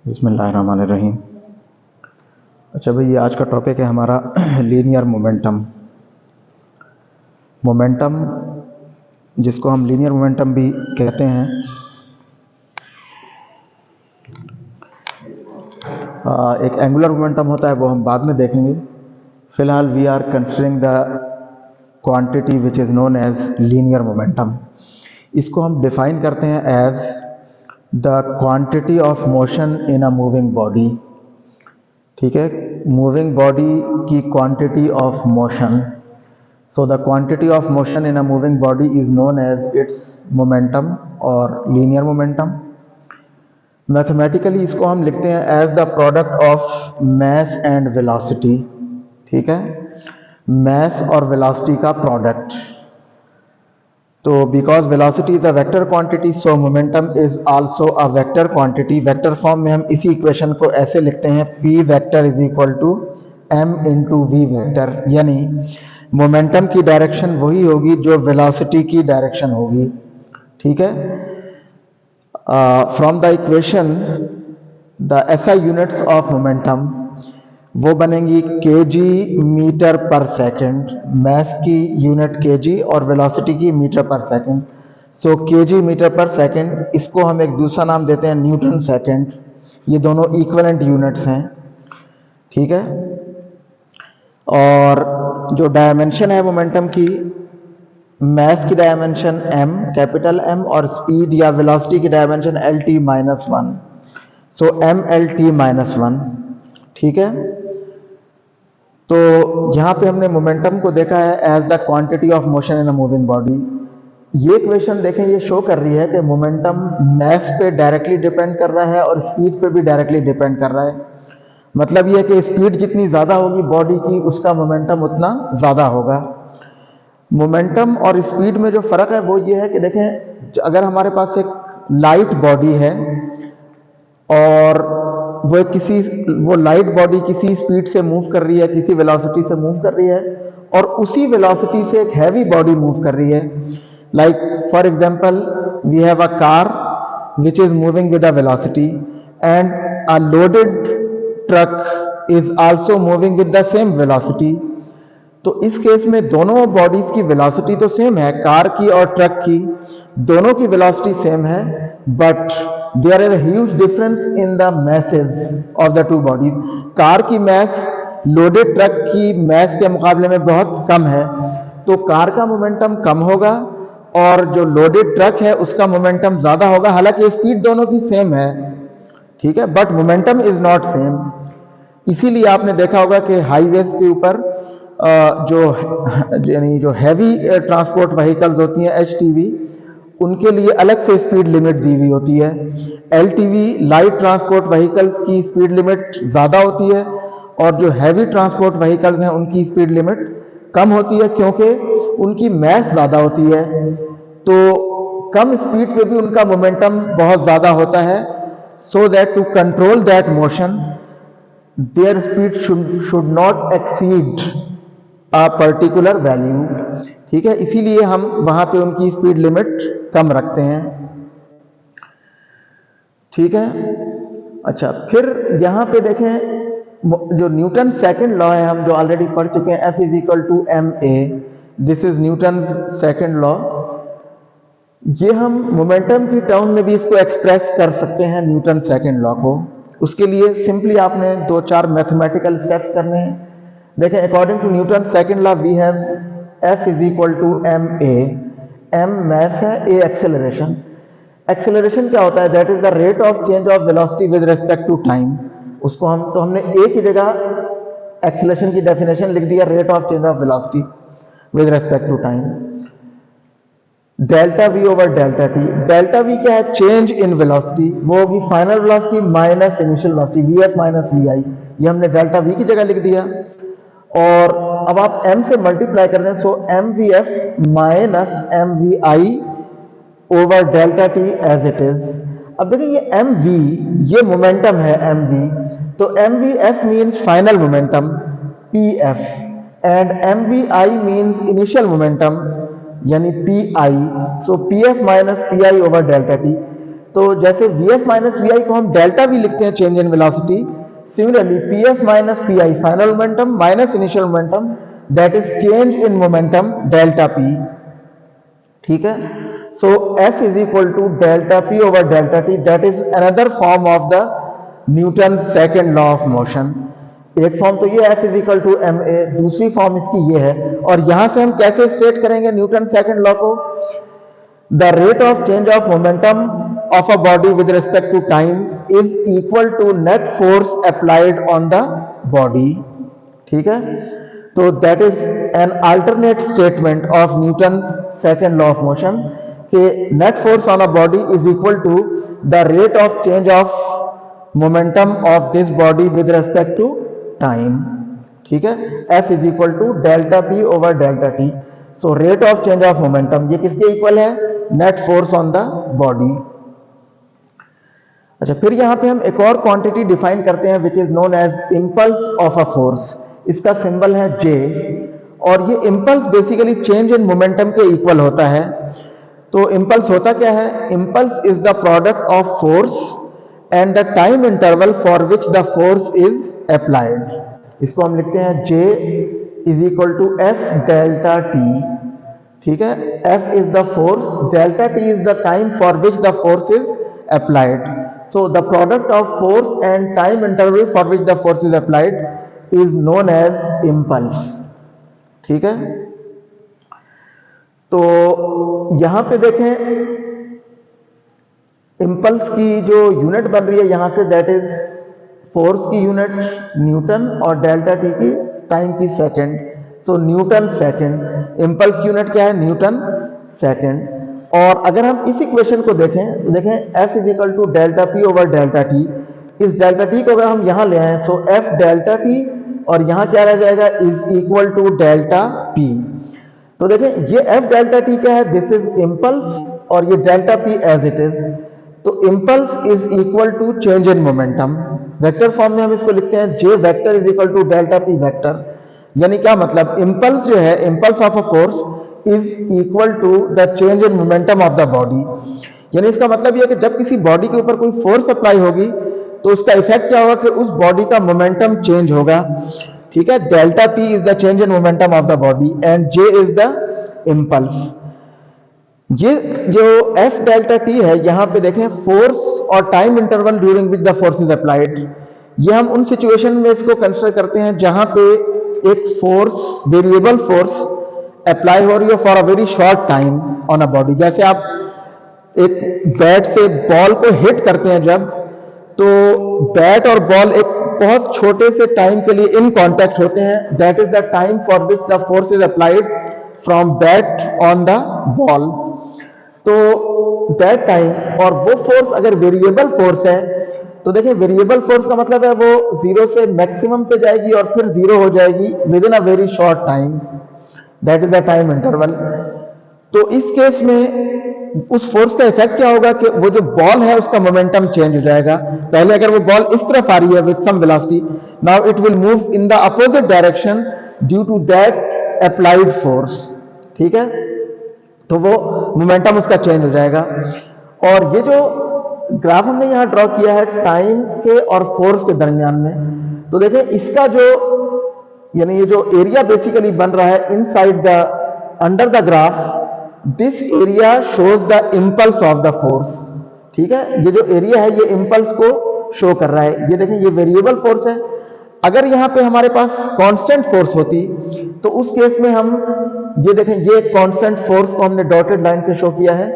बिस्मिल्लाहिर्रहमानिर्रहीम। अच्छा भाई, ये आज का टॉपिक है हमारा लीनियर मोमेंटम। मोमेंटम जिसको हम लीनियर मोमेंटम भी कहते हैं, एक एंगुलर मोमेंटम होता है, वो हम बाद में देखेंगे। फिलहाल we are considering the quantity which is known as linear momentum. इसको हम डिफाइन करते हैं as the quantity of motion in a moving body. ठीक है, मूविंग बॉडी की quantity of motion. So the quantity of motion in a moving body is known as its momentum और linear momentum. Mathematically इसको हम लिखते हैं as the product of mass and velocity. ठीक है, मैस और वेलोसिटी का प्रोडक्ट। तो because velocity is a vector quantity, so momentum is also a vector quantity. Vector form में हम इसी इक्वेशन को ऐसे लिखते हैं, P vector is equal to M into V vector. यानी मोमेंटम की डायरेक्शन वही होगी जो वेलोसिटी की डायरेक्शन होगी। ठीक है, from the equation the SI units of momentum वो बनेंगी KG metre per second. Mass की यूनिट केजी और वेलोसिटी की मीटर पर सेकंड। सो केजी मीटर पर सेकंड, इसको हम एक दूसरा नाम देते हैं न्यूटन सेकंड। ये दोनों इक्विवेलेंट यूनिट्स हैं। ठीक है, और जो डायमेंशन है मोमेंटम की, मैस की डायमेंशन m, कैपिटल M, और स्पीड या वेलोसिटी की डायमेंशन lt माइनस वन। सो mlt माइनस वन। ठीक है, तो यहां पे हमने मोमेंटम को देखा है as the quantity of motion in a moving body. ये इक्वेशन देखें, ये शो कर रही है कि मोमेंटम मैस पे डायरेक्टली डिपेंड कर रहा है और स्पीड पे भी डायरेक्टली डिपेंड कर रहा है। मतलब ये कि स्पीड जितनी ज्यादा होगी बॉडी की, उसका मोमेंटम उतना ज्यादा होगा। मोमेंटम और स्पीड में जो फर्क है वो ये है कि देखें, अगर हमारे पास एक लाइट बॉडी है और वो लाइट बॉडी किसी स्पीड से मूव कर रही है, किसी वेलोसिटी से मूव कर रही है, और उसी वेलोसिटी से एक हैवी बॉडी मूव कर रही है। Like for example, we have a car which is moving with a velocity and a loaded truck is also moving with the same velocity। तो इस केस में दोनों बॉडीज की वेलोसिटी तो सेम है, कार की और ट्रक की, दोनों की वेलोसिटी सेम है, but there is a huge difference in the masses of the two bodies. Car की मैस लोडेड ट्रक की मैस के मुकाबले में बहुत कम है, तो कार का मोमेंटम कम होगा और जो लोडेड ट्रक है उसका मोमेंटम ज्यादा होगा। हालांकि स्पीड दोनों की सेम है, ठीक है, but momentum is not same. इसीलिए आपने देखा होगा कि हाईवेज के ऊपर जो हैवी ट्रांसपोर्ट व्हीकल्स होती हैं, एचटीवी, उनके लिए अलग से स्पीड लिमिट दी हुई होती है। एलटीवी लाइट ट्रांसपोर्ट व्हीकल्स की स्पीड लिमिट ज़्यादा होती है और जो हैवी ट्रांसपोर्ट व्हीकल्स हैं उनकी स्पीड लिमिट कम होती है, क्योंकि उनकी मैस ज़्यादा होती है। तो कम स्पीड पे भी उनका मोमेंटम बहुत ज़्यादा होता है। So that to control that motion their speed should not exceed a particular value. ठीक है, इसीलिए हम वहां पे उनकी स्पीड लिमिट कम रखते हैं। ठीक है, अच्छा, फिर यहां पे देखें, जो न्यूटन सेकंड लॉ है, हम जो ऑलरेडी पढ़ चुके हैं, F is equal to M A, this is Newton second law. ये हम मोमेंटम की टर्म में भी इसको एक्सप्रेस कर सकते हैं, न्यूटन सेकंड लॉ को। उसके लिए सिंपली आपने दो चार मैथमेटिकल स्टेप्स करने हैं। देखें, according to Newton second law we have F is equal to M A. M mass है, ए एक्सेलरेशन। एक्सेलरेशन क्या होता है? That is the rate of change of velocity with respect to time. उसको हमने एक ही जगह एक्सेलरेशन की definition लिख दिया, rate of change of velocity with respect to time. Delta v over delta t. Delta v क्या है? चेंज इन वेलोसिटी, वो होगी final velocity minus initial velocity, v f minus v i. ये हमने delta we की जगह लिख दिया, और अब आप m से मल्टीप्लाई कर दें, so m v f minus m v i over delta t as it is. अब देखिए, ये एम वी, ये मोमेंटम है एम वी, तो m v f means final momentum p f, and m v i means initial momentum यानी p i. So p f minus p i over delta t. तो जैसे vf minus vi को हम delta भी लिखते हैं change in velocity, similarly pf minus pi final momentum minus initial momentum, that is change in momentum delta p। ठीक है, so f is equal to delta p over delta t, that is another form of the Newton second law of motion. एक form तो ये f is equal to ma, दूसरी form इसकी ये है। और यहां से हम कैसे स्टेट करेंगे न्यूटन सेकेंड लॉ को? The rate of change of momentum of a body with respect to time is equal to net force applied on the body. ठीक है, तो that is an alternate statement of Newton second law of motion कि net force on a body is equal to the rate of change of momentum of this body with respect to time. ठीक है, F is equal to delta P over delta T। So rate of change of momentum ये किसके equal है? Net force on the body. अच्छा, फिर यहां पे हम एक और क्वांटिटी डिफाइन करते हैं which is known as impulse of a force. इसका सिंबल है J, और ये impulse basically change in momentum के इक्वल होता है। तो इंपल्स होता क्या है? Impulse is the product of force and the time interval for which the force is applied. इसको हम लिखते हैं J is equal to F delta T। ठीक है, F is the force, delta T is the time for which the force is applied. So the product of force and time interval for which the force is applied is known as impulse. ठीक है, तो यहां पे देखें impulse की जो unit बन रही है यहां से, दैट इज फोर्स की यूनिट न्यूटन और डेल्टा टी की टाइम की सेकंड। सो न्यूटन सेकंड, इंपल्स की यूनिट क्या है? Newton second. और अगर हम इस इक्वेशन को देखें तो देखें F is equal to delta P over delta T। इस डेल्टा T को अगर हम यहां ले आए तो F डेल्टा T और यहां क्या रह जाएगा? Is equal to delta P। तो देखें ये F डेल्टा T क्या है? दिस इज इंपल्स, और ये delta P as it is. तो impulse is equal to change in momentum. Vector form में हम इसको लिखते हैं J vector is equal to delta P vector. यानी क्या मतलब? इंपल्स जो है, impulse of a force is equal to the change in momentum of the body. यानी इसका मतलब यह है कि जब किसी बॉडी के ऊपर कोई फोर्स अप्लाई होगी तो उसका इफेक्ट क्या होगा कि उस बॉडी का मोमेंटम चेंज होगा। ठीक है, delta P is the change in momentum of the body and J is the impulse. ये जो F डेल्टा T है, यहां पे देखें फोर्स और time interval during which the force is applied. ये हम उन सिचुएशन में इसको कंसिडर करते हैं जहां पे एक फोर्स, वेरिएबल फोर्स अप्लाई हो रही है for a very short time on a body. जैसे आप एक बैट से बॉल को हिट करते हैं जब, तो बैट और बॉल एक बहुत छोटे से टाइम के लिए इन कांटेक्ट होते हैं, that is the time for which the force is applied from bat on the ball. तो दैट टाइम, और वो फोर्स अगर वेरिएबल फोर्स है तो देखिए वेरिएबल फोर्स का मतलब है वो जीरो से मैक्सिमम पे जाएगी और फिर जीरो हो जाएगी with in a very short time, that is the time interval. तो इस केस में उस फोर्स का इफेक्ट क्या होगा कि वो जो बॉल है उसका मोमेंटम चेंज हो जाएगा। पहले अगर वो बॉल इस तरफ आ रही है with some velocity, now it will move in the opposite direction due to that applied force. ठीक है, तो वो मोमेंटम उसका चेंज हो जाएगा। और ये जो ग्राफ हमने यहां ड्रॉ किया है टाइम के और फोर्स के दरमियान में, तो देखिए इसका जो, यानी ये जो एरिया बेसिकली बन रहा है inside the, under the graph, this area shows the impulse of the force. ठीक है, ये जो एरिया है ये इंपल्स को शो कर रहा है। ये देखें ये वेरिएबल फोर्स है। अगर यहां पे हमारे पास कांस्टेंट फोर्स होती तो उस केस में हम, ये देखें ये कांस्टेंट फोर्स को हमने डॉटेड लाइन से शो किया है,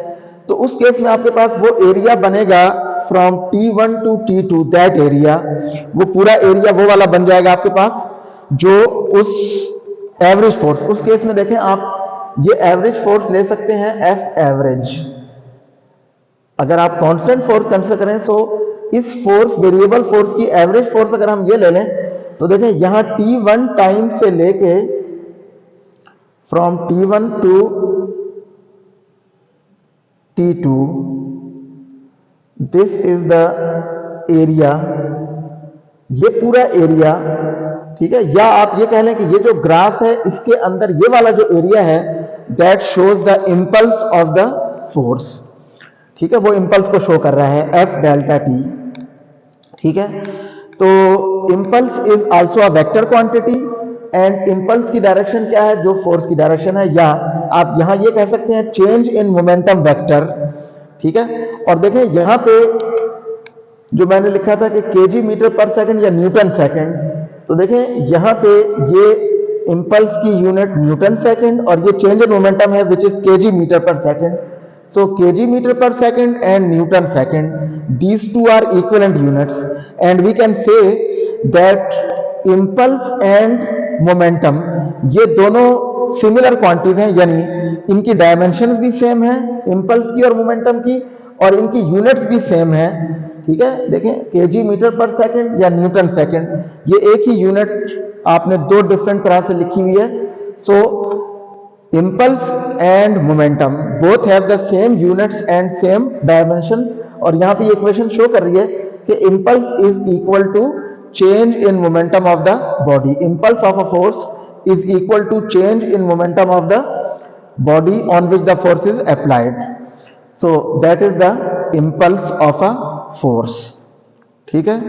तो उस केस में आपके पास वो एरिया बनेगा from T1 to T2, that area, वो पूरा एरिया वो वाला बन जाएगा आपके पास जो उस एवरेज फोर्स। उस केस में देखें आप ये एवरेज फोर्स ले सकते हैं F एवरेज। अगर आप कांस्टेंट फोर्स कंसीडर करें तो इस फोर्स, वेरिएबल फोर्स की एवरेज फोर्स अगर हम ये ले लें तो देखें यहां T1 टाइम से लेके from T1 to T2, this is the area, ये पूरा एरिया। ठीक है, या आप ये कह लें कि ये जो ग्राफ है इसके अंदर ये वाला जो एरिया है that shows the impulse of the force. ठीक है, वो इम्पल्स को शो कर रहा है एफ डेल्टा टी। ठीक है, तो impulse is also a vector quantity and impulse की डायरेक्शन क्या है, जो फोर्स की डायरेक्शन है, या आप यहां ये कह सकते हैं चेंज इन मोमेंटम वेक्टर। ठीक है, और देखें यहां पे जो मैंने लिखा था कि केजी मीटर पर सेकंड या न्यूटन सेकंड, तो देखें यहां पे ये इम्पल्स की यूनिट न्यूटन सेकंड और ये चेंज इन मोमेंटम है which is KG metre per second. So kg meter per second and Newton second, these two are equivalent units, and we can say that impulse and momentum ये दोनों similar quantities हैं, यानी इनकी dimension भी same है impulse की और momentum की, और इनकी यूनिट्स भी सेम है। ठीक है, देखें kg मीटर पर सेकंड या न्यूटन सेकंड, ये एक ही यूनिट आपने दो डिफरेंट तरह से लिखी हुई है। सो impulse and momentum both have the same units and same dimension, और यहां पे ये इक्वेशन शो कर रही है कि impulse is equal to change in momentum of the body, impulse of a force is equal to change in momentum of the body on which the force is applied, so that is the impulse of a force। ठीक है।